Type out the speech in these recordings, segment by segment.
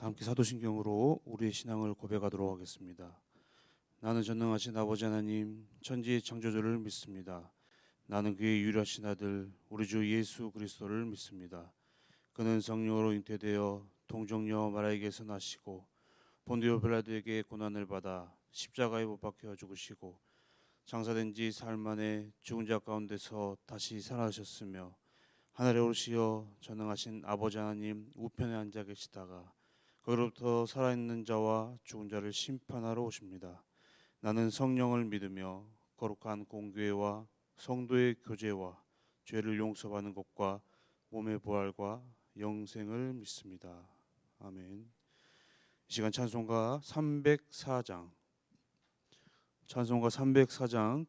다 함께 사도신경으로 우리의 신앙을 고백하도록 하겠습니다. 나는 전능하신 아버지 하나님 천지의 창조주를 믿습니다. 나는 그의 유일하신 아들 우리 주 예수 그리스도를 믿습니다. 그는 성령으로 잉태되어 동정녀 마리아에게서 나시고 본디오 빌라도에게 고난을 받아 십자가에 못 박혀 죽으시고 장사된 지 사흘 만에 죽은 자 가운데서 다시 살아나셨으며 하늘에 오르시어 전능하신 아버지 하나님 우편에 앉아 계시다가 거기로부터 살아있는 자와 죽은 자를 심판하러 오십니다. 나는 성령을 믿으며 거룩한 공교회와 성도의 교제와 죄를 용서받는 것과 몸의 부활과 영생을 믿습니다. 아멘. 이 시간 찬송가 304장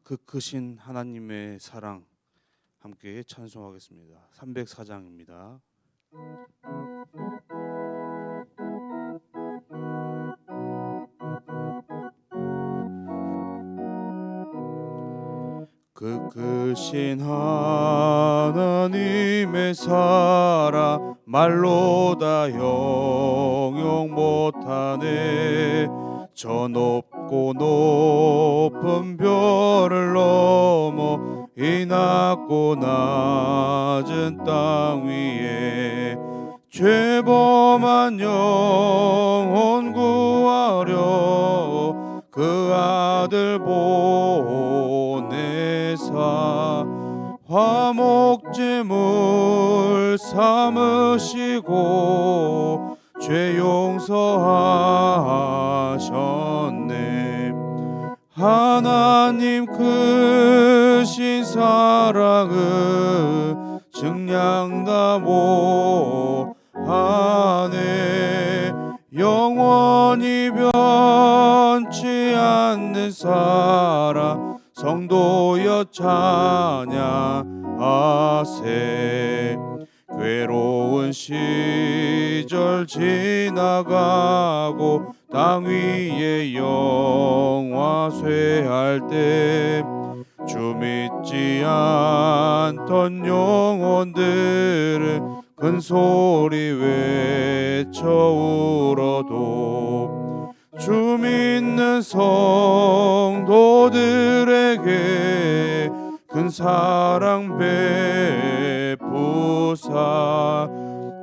그 크신 하나님의 사랑 함께 찬송하겠습니다. 304장입니다. 그 크신 하나님의 사랑 말로 다 형용 못하네. 저 높고 높은 별을 넘어 이 낮고 낮은 땅 위에 죄범한 영혼 구하려 그 아들 보내사 화목제물 삼으시고 죄 용서하셨네. 하나님 크신 사랑은 증량다 못하네. 영원히 변치 않는 사랑 성도여 찬양하세. 괴로운 시절 지나가고 땅 위에 영화 쇠할 때 주 믿지 않던 영혼들은 큰 소리 외쳐 울어도 주 믿는 성도들에게 큰 사랑 베푸사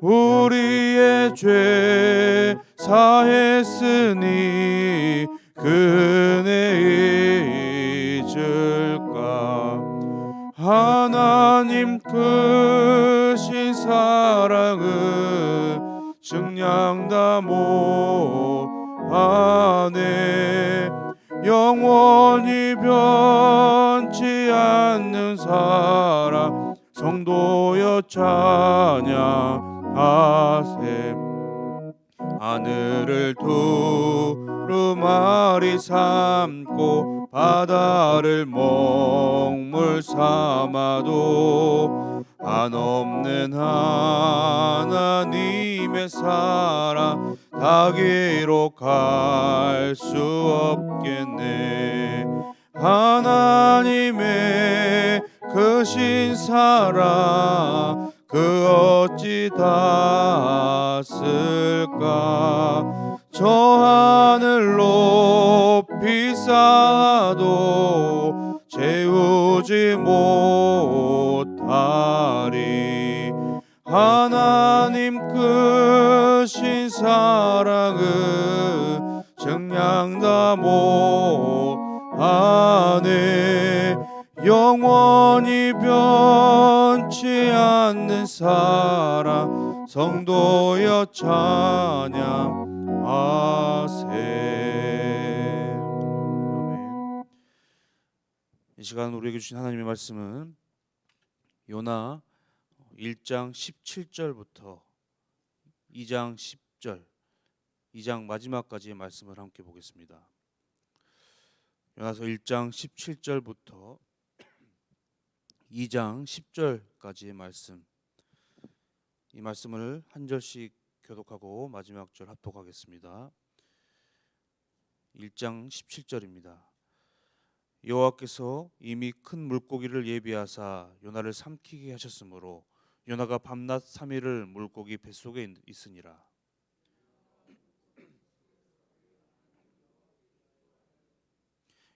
우리의 죄 사했으니 그 은혜 잊을까. 하나님 크신 사랑은 증량다 못하네. 영원히 변치 않는 사랑 성도여 찬양하세. 하늘을 두루마리 삼고 바다를 먹물 삼아도 한없는 하나님의 사랑 다 기록할 수 없겠네. 하나님의 크신 사랑 그 어찌 닿았을까. 저 하늘 높이 쌓아도 채우지 못하리. 하나님 크신 사랑은 증량다 못하네. 영원히 변치 않는 사랑 성도여 찬양하세. 아멘. 이 시간 우리에게 주신 하나님의 말씀은 요나 1장 17절부터 2장 10절 2장 마지막까지의 말씀을 함께 보겠습니다. 요나서 1장 17절부터 2장 10절까지의 말씀, 이 말씀을 한 절씩 교독하고 마지막 절 합독하겠습니다. 1장 17절입니다. 여호와께서 이미 큰 물고기를 예비하사 요나를 삼키게 하셨으므로 요나가 밤낮 3일을 물고기 뱃속에 있으니라.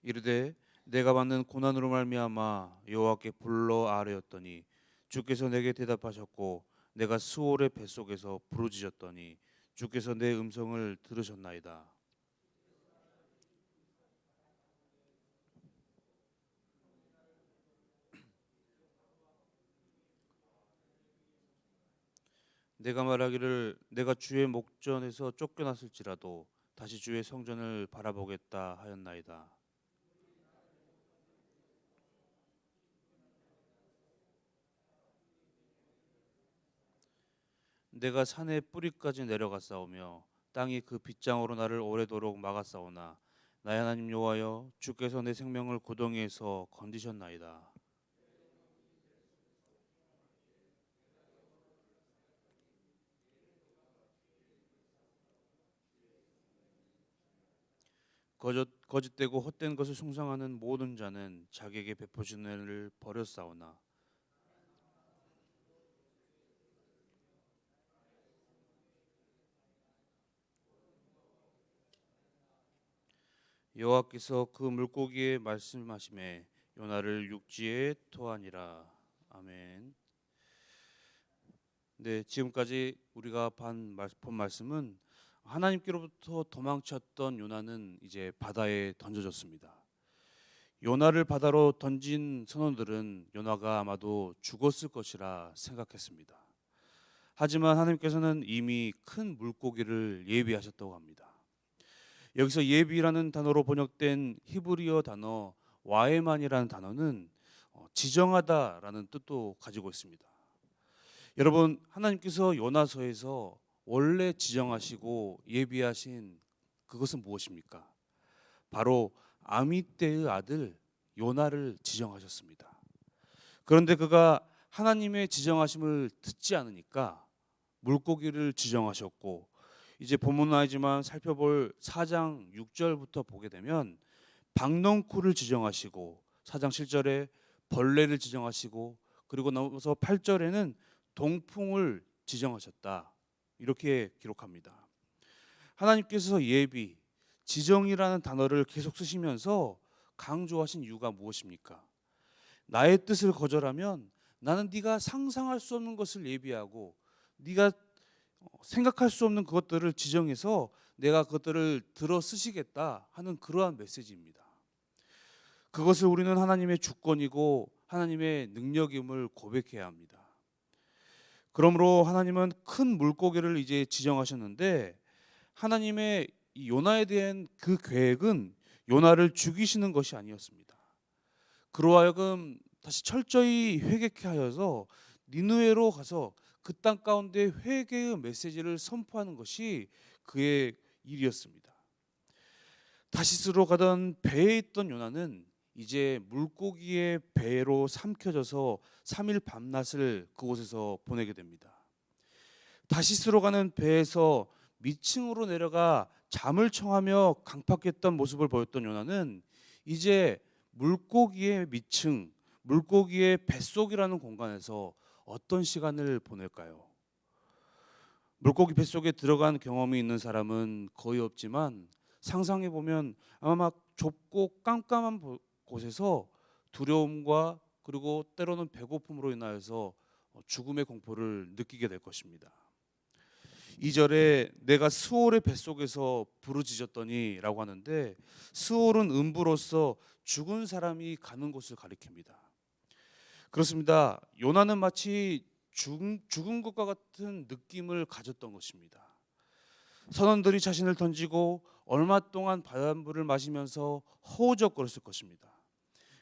이르되 내가 받는 고난으로 말미암아 여호와께 불러 아뢰었더니 주께서 내게 대답하셨고 내가 스올의 뱃속에서 부르짖었더니 주께서 내 음성을 들으셨나이다. 내가 말하기를 내가 주의 목전에서 쫓겨났을지라도 다시 주의 성전을 바라보겠다 하였나이다. 내가 산의 뿌리까지 내려갔사오며 땅이 그 빗장으로 나를 오래도록 막았사오나 나의 하나님 여호와여 주께서 내 생명을 구덩이에서 건지셨나이다. 거짓되고 헛된 것을 숭상하는 모든 자는 자기에게 베푸신 은혜를 버렸사오나 여호와께서 그 물고기에 말씀하심에 요나를 육지에 토하니라. 아멘. 네, 지금까지 우리가 본 말씀은 하나님께로부터 도망쳤던 요나는 이제 바다에 던져졌습니다. 요나를 바다로 던진 선원들은 요나가 아마도 죽었을 것이라 생각했습니다. 하지만 하나님께서는 이미 큰 물고기를 예비하셨다고 합니다. 여기서 예비라는 단어로 번역된 히브리어 단어 와에만이라는 단어는 지정하다라는 뜻도 가지고 있습니다. 여러분, 하나님께서 요나서에서 원래 지정하시고 예비하신 그것은 무엇입니까? 바로 아미떼의 아들 요나를 지정하셨습니다. 그런데 그가 하나님의 지정하심을 듣지 않으니까 물고기를 지정하셨고, 이제 본문은 아니지만 살펴볼 4장 6절부터 보게 되면 박넝쿨을 지정하시고 4장 7절에 벌레를 지정하시고 그리고 넘어서 8절에는 동풍을 지정하셨다. 이렇게 기록합니다. 하나님께서 예비, 지정이라는 단어를 계속 쓰시면서 강조하신 이유가 무엇입니까? 나의 뜻을 거절하면 나는 네가 상상할 수 없는 것을 예비하고 네가 생각할 수 없는 그것들을 지정해서 내가 그것들을 들어 쓰시겠다 하는 그러한 메시지입니다. 그것을 우리는 하나님의 주권이고 하나님의 능력임을 고백해야 합니다. 그러므로 하나님은 큰 물고기를 이제 지정하셨는데 하나님의 이 요나에 대한 그 계획은 요나를 죽이시는 것이 아니었습니다. 그로 하여금 다시 철저히 회개케 하여서 니느웨로 가서 그 땅 가운데 회개의 메시지를 선포하는 것이 그의 일이었습니다. 다시스로 가던 배에 있던 요나는 이제 물고기의 배로 삼켜져서 3일 밤낮을 그곳에서 보내게 됩니다. 다시스로 가는 배에서 미층으로 내려가 잠을 청하며 강팍했던 모습을 보였던 요나는 이제 물고기의 미층, 물고기의 뱃속이라는 공간에서 어떤 시간을 보낼까요? 물고기 뱃속에 들어간 경험이 있는 사람은 거의 없지만 상상해 보면 아마 막 좁고 깜깜한 곳에서 두려움과 그리고 때로는 배고픔으로 인하여서 죽음의 공포를 느끼게 될 것입니다. 2절에 내가 스올의 뱃속에서 부르짖었더니 라고 하는데 스올은 음부로서 죽은 사람이 가는 곳을 가리킵니다. 그렇습니다. 요나는 마치 죽은 것과 같은 느낌을 가졌던 것입니다. 선원들이 자신을 던지고 얼마 동안 바닷물을 마시면서 허우적거렸을 것입니다.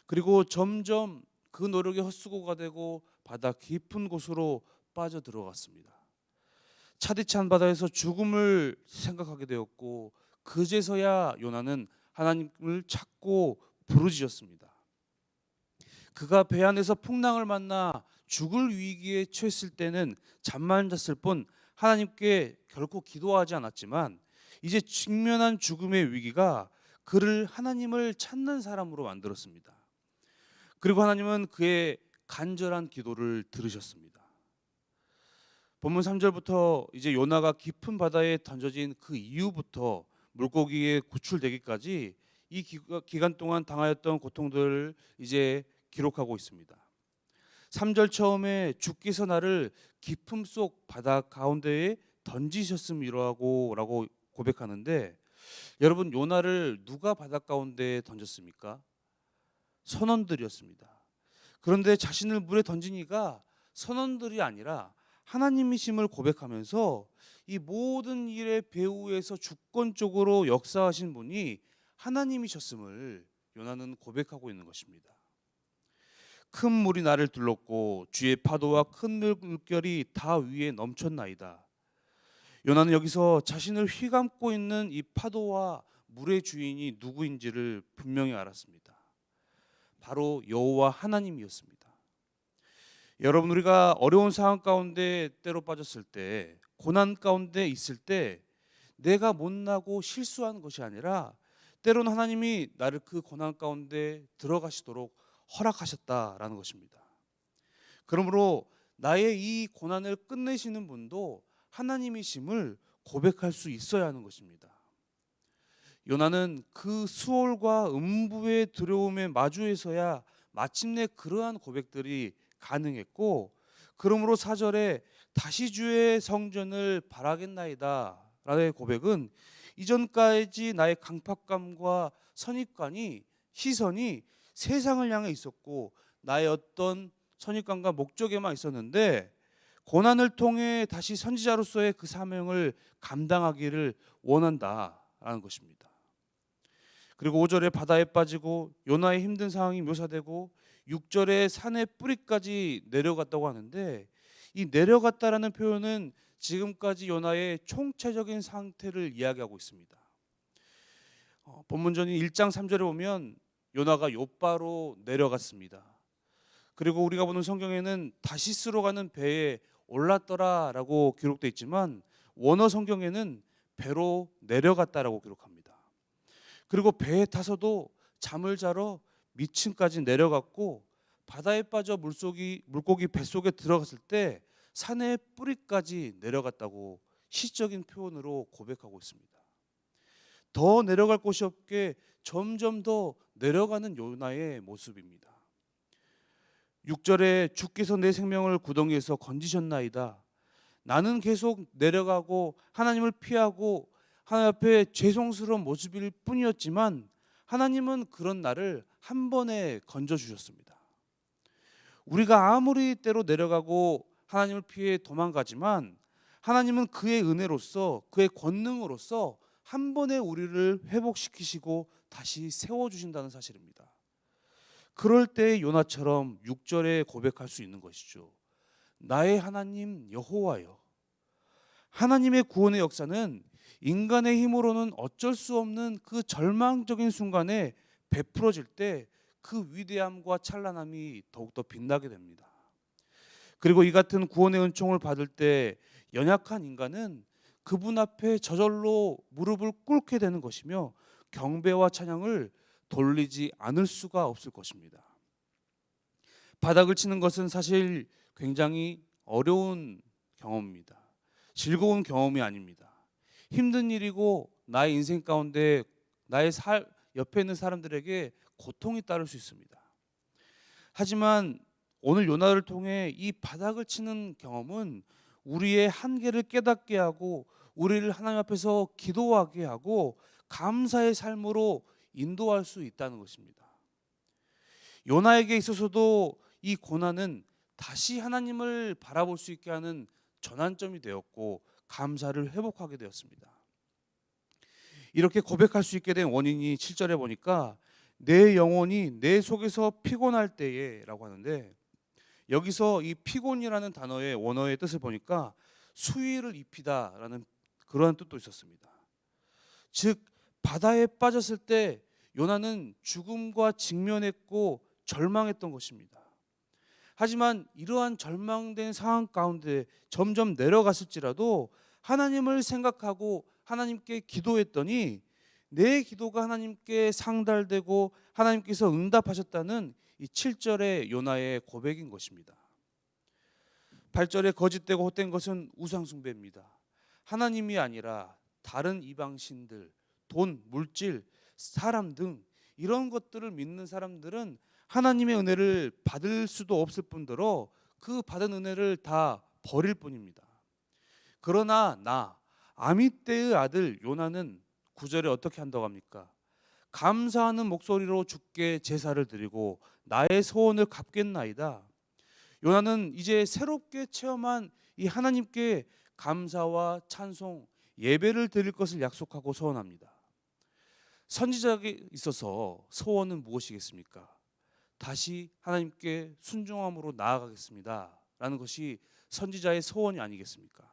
그리고 점점 그 노력이 헛수고가 되고 바다 깊은 곳으로 빠져들어갔습니다. 차디찬 바다에서 죽음을 생각하게 되었고 그제서야 요나는 하나님을 찾고 부르짖었습니다. 그가 배 안에서 풍랑을 만나 죽을 위기에 처했을 때는 잠만 잤을 뿐 하나님께 결코 기도하지 않았지만 이제 직면한 죽음의 위기가 그를 하나님을 찾는 사람으로 만들었습니다. 그리고 하나님은 그의 간절한 기도를 들으셨습니다. 본문 3절부터 이제 요나가 깊은 바다에 던져진 그 이후부터 물고기에 구출되기까지 이 기간 동안 당하였던 고통들을 이제 기록하고 있습니다. 3절 처음에 주께서 나를 깊음 속 바다 가운데에 던지셨음이라고 고백하는데, 여러분, 요나를 누가 바다 가운데에 던졌습니까? 선원들이었습니다. 그런데 자신을 물에 던진 이가 선원들이 아니라 하나님이심을 고백하면서 이 모든 일의 배후에서 주권적으로 역사하신 분이 하나님이셨음을 요나는 고백하고 있는 것입니다. 큰 물이 나를 둘렀고 주의 파도와 큰 물결이 다 위에 넘쳤나이다. 요나는 여기서 자신을 휘감고 있는 이 파도와 물의 주인이 누구인지를 분명히 알았습니다. 바로 여호와 하나님이었습니다. 여러분, 우리가 어려운 상황 가운데 때로 빠졌을 때, 고난 가운데 있을 때 내가 못나고 실수한 것이 아니라 때로는 하나님이 나를 그 고난 가운데 들어가시도록 허락하셨다라는 것입니다. 그러므로 나의 이 고난을 끝내시는 분도 하나님이심을 고백할 수 있어야 하는 것입니다. 요나는 그 수월과 음부의 두려움에 마주해서야 마침내 그러한 고백들이 가능했고, 그러므로 4절에 다시 주의 성전을 바라겠나이다 라는 고백은 이전까지 나의 강팍감과 선입관이, 시선이 세상을 향해 있었고 나의 어떤 선입관과 목적에만 있었는데, 고난을 통해 다시 선지자로서의 그 사명을 감당하기를 원한다라는 것입니다. 그리고 5절에 바다에 빠지고 요나의 힘든 상황이 묘사되고 6절에 산의 뿌리까지 내려갔다고 하는데, 이 내려갔다라는 표현은 지금까지 요나의 총체적인 상태를 이야기하고 있습니다. 본문전인 1장 3절에 보면 요나가 욥바로 내려갔습니다. 그리고 우리가 보는 성경에는 다시스로 가는 배에 올랐더라라고 기록되어 있지만 원어 성경에는 배로 내려갔다라고 기록합니다. 그리고 배에 타서도 잠을 자러 미층까지 내려갔고, 바다에 빠져 물고기 뱃속에 들어갔을 때 산의 뿌리까지 내려갔다고 시적인 표현으로 고백하고 있습니다. 더 내려갈 곳이 없게 점점 더 내려가는 요나의 모습입니다. 6절에 주께서 내 생명을 구덩이에서 건지셨나이다. 나는 계속 내려가고 하나님을 피하고 하나님 앞에 죄송스러운 모습일 뿐이었지만 하나님은 그런 나를 한 번에 건져주셨습니다. 우리가 아무리 때로 내려가고 하나님을 피해 도망가지만 하나님은 그의 은혜로서, 그의 권능으로서 한 번에 우리를 회복시키시고 다시 세워주신다는 사실입니다. 그럴 때 요나처럼 6절에 고백할 수 있는 것이죠. 나의 하나님 여호와여. 하나님의 구원의 역사는 인간의 힘으로는 어쩔 수 없는 그 절망적인 순간에 베풀어질 때 그 위대함과 찬란함이 더욱더 빛나게 됩니다. 그리고 이 같은 구원의 은총을 받을 때 연약한 인간은 그분 앞에 저절로 무릎을 꿇게 되는 것이며 경배와 찬양을 돌리지 않을 수가 없을 것입니다. 바닥을 치는 것은 사실 굉장히 어려운 경험입니다. 즐거운 경험이 아닙니다. 힘든 일이고 나의 인생 가운데 나의 옆에 있는 사람들에게 고통이 따를 수 있습니다. 하지만 오늘 요나를 통해 이 바닥을 치는 경험은 우리의 한계를 깨닫게 하고 우리를 하나님 앞에서 기도하게 하고 감사의 삶으로 인도할 수 있다는 것입니다. 요나에게 있어서도 이 고난은 다시 하나님을 바라볼 수 있게 하는 전환점이 되었고 감사를 회복하게 되었습니다. 이렇게 고백할 수 있게 된 원인이 7절에 보니까 내 영혼이 내 속에서 피곤할 때에 라고 하는데, 여기서 이 피곤이라는 단어의 원어의 뜻을 보니까 수위를 입히다 라는 그러한 뜻도 있었습니다. 즉 바다에 빠졌을 때 요나는 죽음과 직면했고 절망했던 것입니다. 하지만 이러한 절망된 상황 가운데 점점 내려갔을지라도 하나님을 생각하고 하나님께 기도했더니 내 기도가 하나님께 상달되고 하나님께서 응답하셨다는 이 7절의 요나의 고백인 것입니다. 8절에 거짓되고 헛된 것은 우상숭배입니다. 하나님이 아니라 다른 이방신들, 돈, 물질, 사람 등 이런 것들을 믿는 사람들은 하나님의 은혜를 받을 수도 없을 뿐더러 그 받은 은혜를 다 버릴 뿐입니다. 그러나 나 아미떼의 아들 요나는 9절에 어떻게 한다고 합니까? 감사하는 목소리로 주께 제사를 드리고 나의 소원을 갚겠나이다. 요나는 이제 새롭게 체험한 이 하나님께 감사와 찬송, 예배를 드릴 것을 약속하고 소원합니다. 선지자에게 있어서 소원은 무엇이겠습니까? 다시 하나님께 순종함으로 나아가겠습니다 라는 것이 선지자의 소원이 아니겠습니까?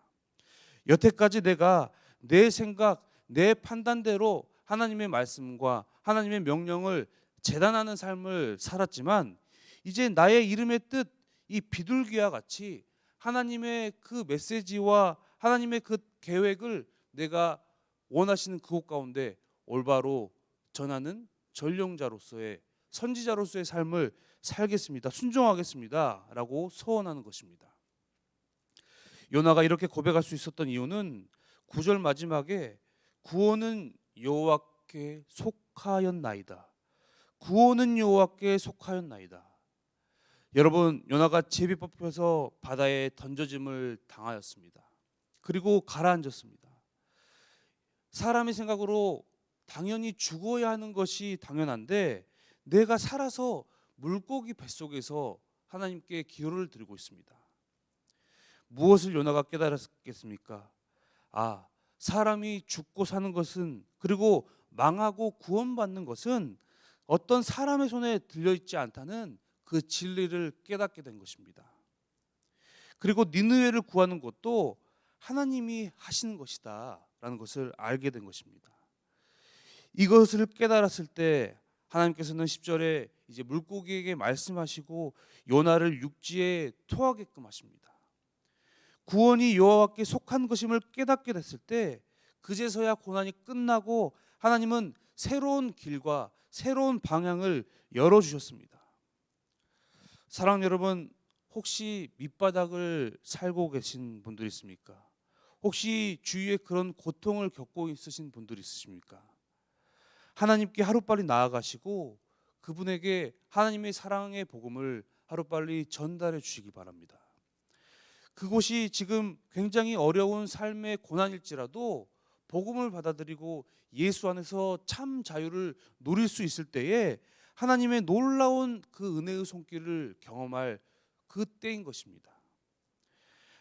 여태까지 내가 내 생각, 내 판단대로 하나님의 말씀과 하나님의 명령을 재단하는 삶을 살았지만 이제 나의 이름의 뜻, 이 비둘기와 같이 하나님의 그 메시지와 하나님의 그 계획을 내가 원하시는 그곳 가운데 올바로 전하는 전령자로서의 선지자로서의 삶을 살겠습니다. 순종하겠습니다 라고 소원하는 것입니다. 요나가 이렇게 고백할 수 있었던 이유는 9절 마지막에 구원은 여호와께 속하였나이다. 구원은 여호와께 속하였나이다. 여러분, 요나가 제비 뽑혀서 바다에 던져짐을 당하였습니다. 그리고 가라앉았습니다. 사람의 생각으로 당연히 죽어야 하는 것이 당연한데 내가 살아서 물고기 뱃속에서 하나님께 기도를 드리고 있습니다. 무엇을 요나가 깨달았겠습니까? 사람이 죽고 사는 것은, 그리고 망하고 구원받는 것은 어떤 사람의 손에 들려있지 않다는 그 진리를 깨닫게 된 것입니다. 그리고 니느웨를 구하는 것도 하나님이 하시는 것이다 라는 것을 알게 된 것입니다. 이것을 깨달았을 때 하나님께서는 10절에 이제 물고기에게 말씀하시고 요나를 육지에 토하게끔 하십니다. 구원이 여호와께 속한 것임을 깨닫게 됐을 때 그제서야 고난이 끝나고 하나님은 새로운 길과 새로운 방향을 열어주셨습니다. 사랑하는 여러분, 혹시 밑바닥을 살고 계신 분들 있습니까? 혹시 주위에 그런 고통을 겪고 있으신 분들 있으십니까? 하나님께 하루빨리 나아가시고 그분에게 하나님의 사랑의 복음을 하루빨리 전달해 주시기 바랍니다. 그곳이 지금 굉장히 어려운 삶의 고난일지라도 복음을 받아들이고 예수 안에서 참 자유를 누릴 수 있을 때에 하나님의 놀라운 그 은혜의 손길을 경험할 그 때인 것입니다.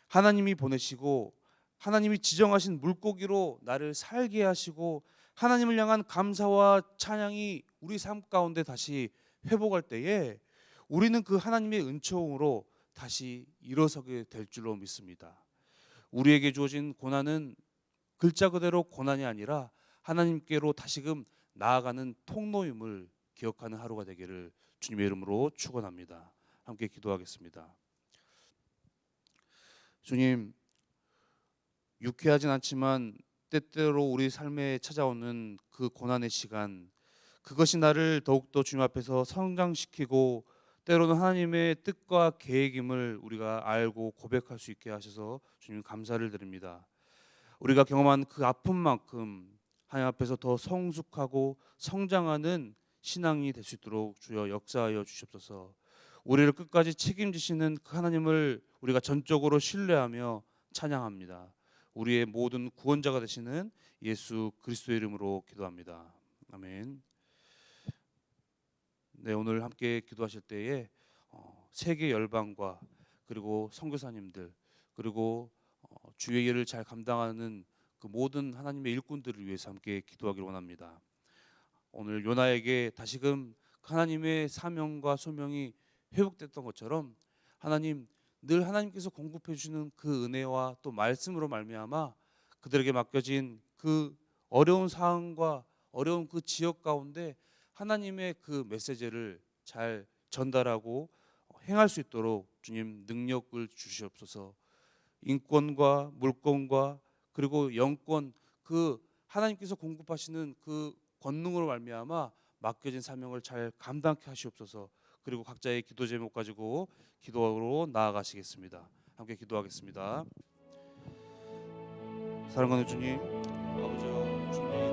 하나님이 보내시고 하나님이 지정하신 물고기로 나를 살게 하시고 하나님을 향한 감사와 찬양이 우리 삶 가운데 다시 회복할 때에 우리는 그 하나님의 은총으로 다시 일어서게 될 줄로 믿습니다. 우리에게 주어진 고난은 글자 그대로 고난이 아니라 하나님께로 다시금 나아가는 통로임을 기억하는 하루가 되기를 주님의 이름으로 축원합니다. 함께 기도하겠습니다. 주님, 유쾌하진 않지만 때때로 우리 삶에 찾아오는 그 고난의 시간, 그것이 나를 더욱더 주님 앞에서 성장시키고 때로는 하나님의 뜻과 계획임을 우리가 알고 고백할 수 있게 하셔서 주님 감사를 드립니다. 우리가 경험한 그 아픔만큼 하나님 앞에서 더 성숙하고 성장하는 신앙이 될 수 있도록 주여 역사하여 주시옵소서. 우리를 끝까지 책임지시는 그 하나님을 우리가 전적으로 신뢰하며 찬양합니다. 우리의 모든 구원자가 되시는 예수 그리스도의 이름으로 기도합니다. 아멘. 네, 오늘 함께 기도하실 때에 세계 열방과 그리고 선교사님들 그리고 주의 일을 잘 감당하는 그 모든 하나님의 일꾼들을 위해서 함께 기도하기를 원합니다. 오늘 요나에게 다시금 하나님의 사명과 소명이 회복됐던 것처럼 하나님 늘 하나님께서 공급해 주시는 그 은혜와 또 말씀으로 말미암아 그들에게 맡겨진 그 어려운 상황과 어려운 그 지역 가운데 하나님의 그 메시지를 잘 전달하고 행할 수 있도록 주님 능력을 주시옵소서. 인권과 물권과 그리고 영권, 그 하나님께서 공급하시는 그 권능으로 말미암아 맡겨진 사명을 잘 감당케 하시옵소서. 그리고 각자의 기도 제목 가지고 기도로 나아가시겠습니다. 함께 기도하겠습니다. 사랑하는 주님, 아버지와 주님의